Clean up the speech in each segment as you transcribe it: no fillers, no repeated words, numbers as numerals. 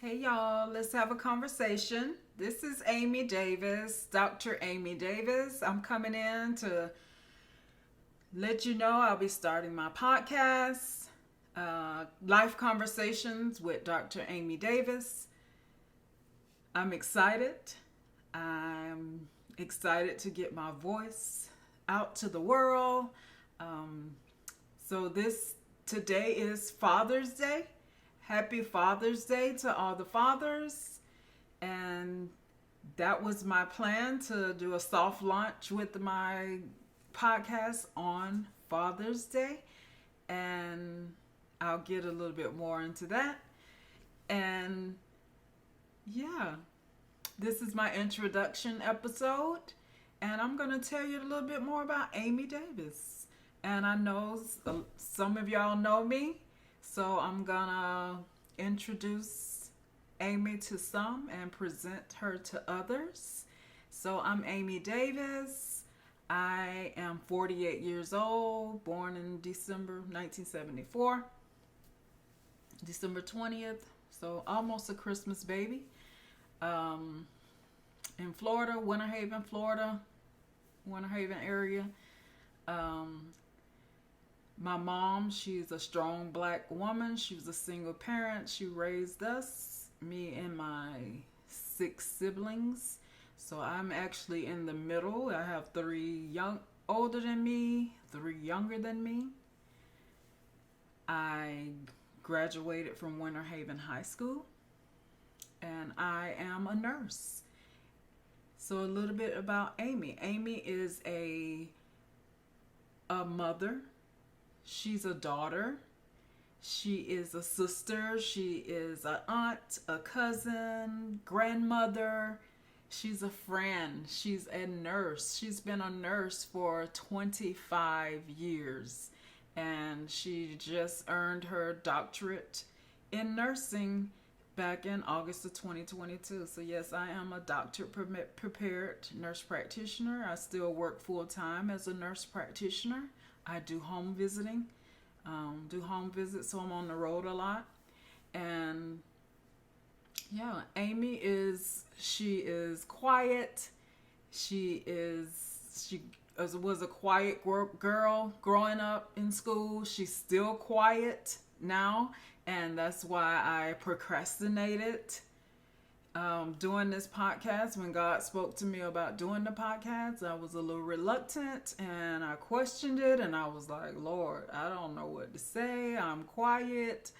Hey y'all, let's have a conversation. This is Amy Davis, Dr. Amy Davis. I'm coming in to let you know I'll be starting my podcast, Life Conversations with Dr. Amy Davis. I'm excited. I'm excited to get my voice out to the world. So today is Father's Day. Happy Father's Day to all the fathers. And that was my plan, to do a soft launch with my podcast on Father's Day. And I'll get a little bit more into that. And yeah, this is my introduction episode. And I'm going to tell you a little bit more about Amy Davis. And I know some of y'all know me. So I'm gonna introduce Amy to some and present her to others. So I'm Amy Davis. I am 48 years old, born in December 1974, December 20th. So almost a Christmas baby. In Florida, Winter Haven area. My mom, she's a strong black woman. She was a single parent. She raised us, me and my 6 siblings. So I'm actually in the middle. I have 3 older than me, 3 younger than me. I graduated from Winter Haven High School, and I am a nurse. So a little bit about Amy. Amy is a mother. She's a daughter. She is a sister. She is an aunt, a cousin, grandmother. She's a friend. She's a nurse. She's been a nurse for 25 years. And she just earned her doctorate in nursing back in August of 2022. So yes, I am a doctorate-prepared nurse practitioner. I still work full-time as a nurse practitioner. I do home visiting, so I'm on the road a lot. And yeah, Amy she is quiet. She was a quiet girl growing up in school. She's still quiet now, and that's why I procrastinated doing this podcast. When God spoke to me about doing the podcast, I was a little reluctant and I questioned it, and I was like, Lord, I don't know what to say. I'm quiet.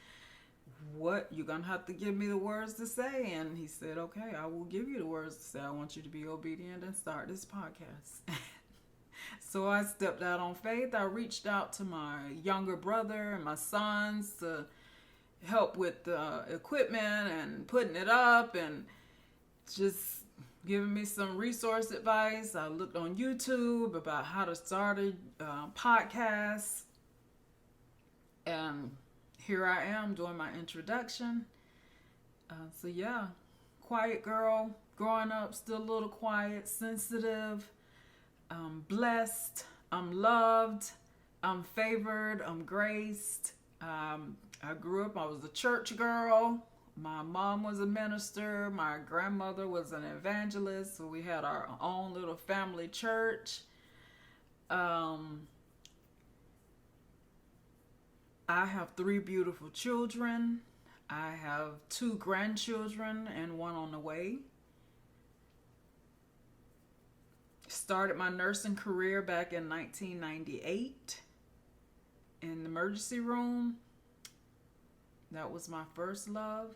What? You're going to have to give me the words to say. And he said, okay, I will give you the words to say. I want you to be obedient and start this podcast. So I stepped out on faith. I reached out to my younger brother and my sons to help with the equipment and putting it up and just giving me some resource advice. I looked on YouTube about how to start a podcast, and here I am doing my introduction. So yeah, quiet girl, growing up, still a little quiet, sensitive. I'm blessed, I'm loved, I'm favored, I'm graced. I grew up, I was a church girl. My mom was a minister. My grandmother was an evangelist. So we had our own little family church. I have 3 beautiful children. I have 2 grandchildren and 1 on the way. Started my nursing career back in 1998 in the emergency room. That was my first love.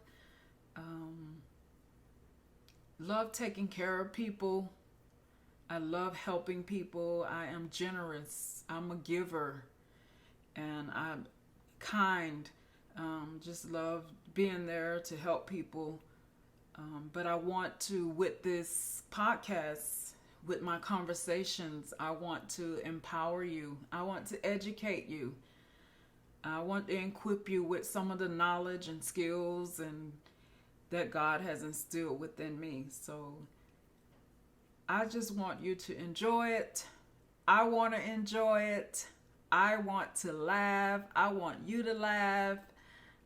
Love taking care of people. I love helping people. I am generous. I'm a giver. And I'm kind. Just love being there to help people. But I want to, with this podcast, with my conversations, I want to empower you. I want to educate you. I want to equip you with some of the knowledge and skills and that God has instilled within me. So I just want you to enjoy it. I want to enjoy it. I want to laugh. I want you to laugh.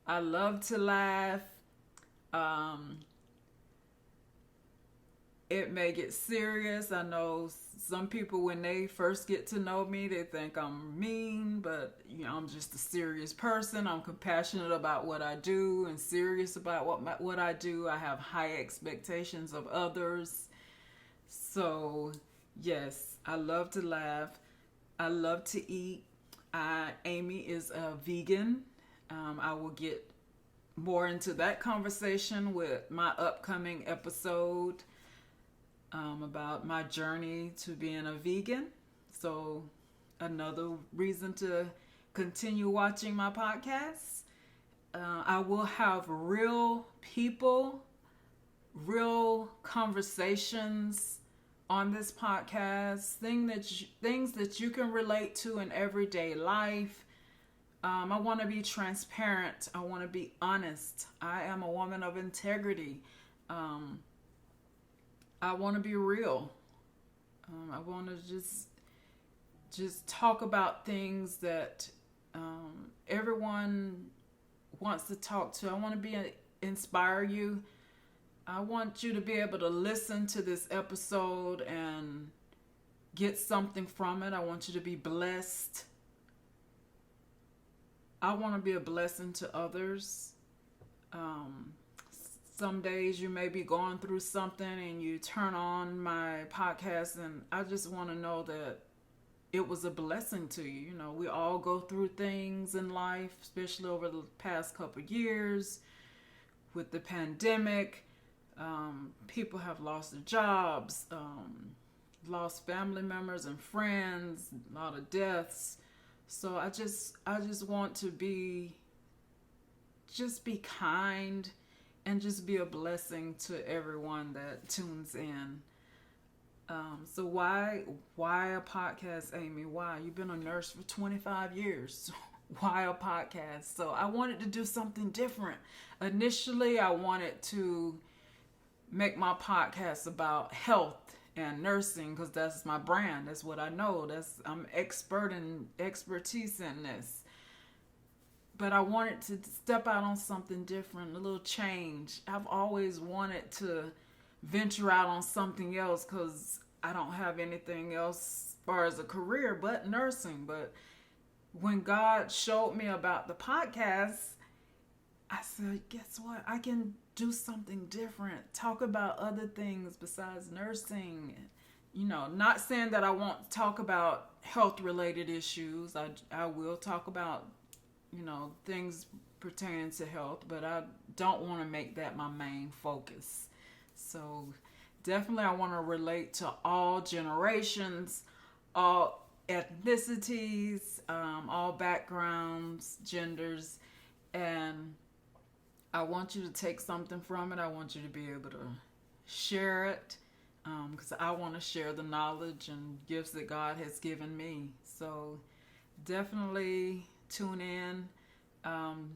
I love to laugh. Um, it may get serious. I know some people, when they first get to know me, they think I'm mean, but I'm just a serious person. I'm compassionate about what I do and serious about what I do. I have high expectations of others. So, yes, I love to laugh. I love to eat. Amy is a vegan. I will get more into that conversation with my upcoming episode about my journey to being a vegan. So, another reason to continue watching my podcasts. I will have real people, real conversations on this podcast, things that you can relate to in everyday life. I want to be transparent. I want to be honest. I am a woman of integrity. I want to be real. I want to just talk about things that everyone wants to talk to. I want to inspire you. I want you to be able to listen to this episode and get something from it. I want you to be blessed. I want to be a blessing to others. Some days you may be going through something and you turn on my podcast, and I just want to know that it was a blessing to you. We all go through things in life, especially over the past couple of years with the pandemic. People have lost their jobs, lost family members and friends, a lot of deaths. So I just want to be kind and just be a blessing to everyone that tunes in. So why a podcast, Amy? Why? You've been a nurse for 25 years. Why a podcast? So I wanted to do something different. Initially, I wanted to make my podcast about health and nursing because that's my brand. That's what I know. I'm expertise in this. But I wanted to step out on something different, a little change. I've always wanted to venture out on something else because I don't have anything else as far as a career but nursing. But when God showed me about the podcast, I said, guess what? I can do something different. Talk about other things besides nursing. Not saying that I won't talk about health-related issues. I will talk about things pertaining to health, but I don't want to make that my main focus. So definitely I want to relate to all generations, all ethnicities, all backgrounds, genders, and I want you to take something from it. I want you to be able to share it because I want to share the knowledge and gifts that God has given me. So definitely tune in.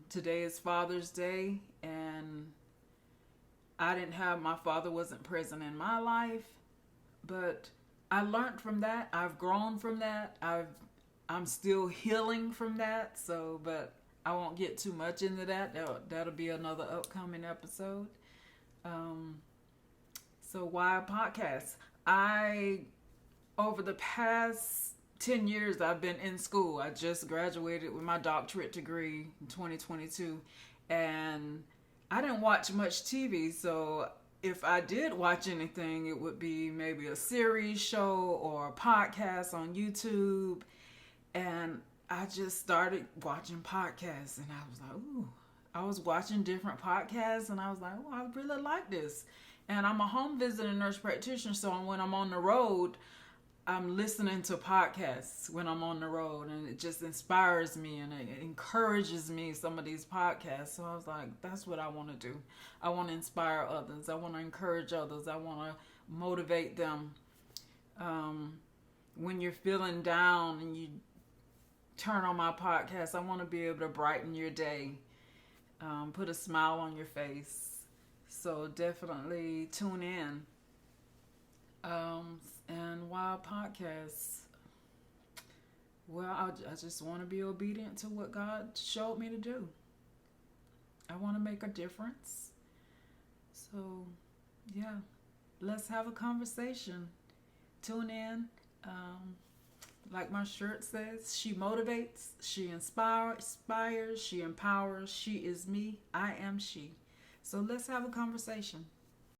Today is Father's Day, and my father wasn't present in my life, but I learned from that. I've grown from that. I'm still healing from that. So, but I won't get too much into that. That'll be another upcoming episode. So why a podcast? Over the past 10 years, I've been in school. I just graduated with my doctorate degree in 2022, and I didn't watch much TV. So if I did watch anything, it would be maybe a series show or a podcast on YouTube. And I just started watching podcasts, and I was like, ooh. I was watching different podcasts, and I was like, oh, I really like this. And I'm a home visiting nurse practitioner, so when I'm on the road, I'm listening to podcasts when I'm on the road, and it just inspires me and it encourages me, some of these podcasts. So I was like, that's what I want to do. I want to inspire others. I want to encourage others. I want to motivate them. When you're feeling down and you turn on my podcast, I want to be able to brighten your day, put a smile on your face. So definitely tune in. And why podcasts? Well, I just want to be obedient to what God showed me to do. I want to make a difference. So, yeah, let's have a conversation. Tune in. Like my shirt says, she motivates, she inspires, she empowers. She is me, I am she. So let's have a conversation.